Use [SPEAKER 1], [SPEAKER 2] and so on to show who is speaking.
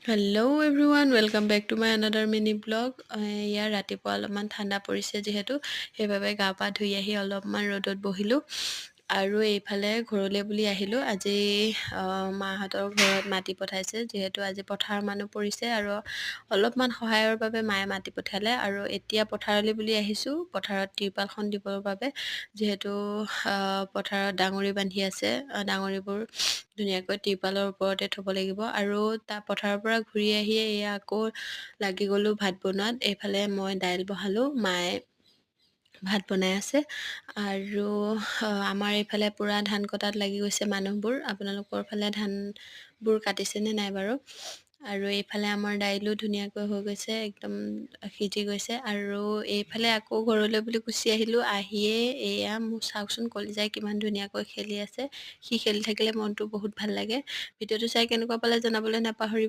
[SPEAKER 1] Hello' everyone welcome back to my another mini vlog. ইয়াৰ ৰাতিপুৱা অলপমান ঠাণ্ডা পৰিছে যিহেতু সেইবাবে গা পা ধুই আহি অলপমান ৰ'দত বহিলোঁ আৰু এইফালে ঘৰলৈ বুলি আহিলোঁ। আজি মাহঁতৰ ঘৰত মাটি পঠাইছে যিহেতু আজি পথাৰৰ মানুহ পৰিছে আৰু অলপমান সহায়ৰ বাবে মায়ে মাতি পঠালে আৰু এতিয়া পথাৰলৈ বুলি আহিছোঁ, পথাৰত টিৰপালখন দিবৰ বাবে। যিহেতু পথাৰত ডাঙৰি বান্ধি আছে, ডাঙৰিবোৰ ধুনীয়াকৈ টিৰপালৰ ওপৰতে থ'ব লাগিব আৰু পথাৰৰ পৰা ঘূৰি আহিয়ে এয়া আকৌ লাগি গ'লোঁ ভাত বনোৱাত। এইফালে মই দাইল বহালোঁ, মায়ে ভাত বনাই আছে আৰু আমাৰ এইফালে পূৰা ধান কটাত লাগি গৈছে মানুহবোৰ। আপোনালোকৰ ফালে ধানবোৰ কাটিছেনে নাই বাৰু? আৰু এইফালে আমাৰ দাইলো ধুনীয়াকৈ হৈ গৈছে, একদম সিজি গৈছে। আৰু এইফালে আকৌ ঘৰলৈ বুলি গুচি আহিলোঁ। আহিয়ে এয়া মোৰ চাওকচোন কলিজাই কিমান ধুনীয়াকৈ খেলি আছে। সি খেলি থাকিলে মনটো বহুত ভাল লাগে। ভিডিঅ'টো চাই কেনেকুৱা পালে জনাবলৈ নাপাহৰিব।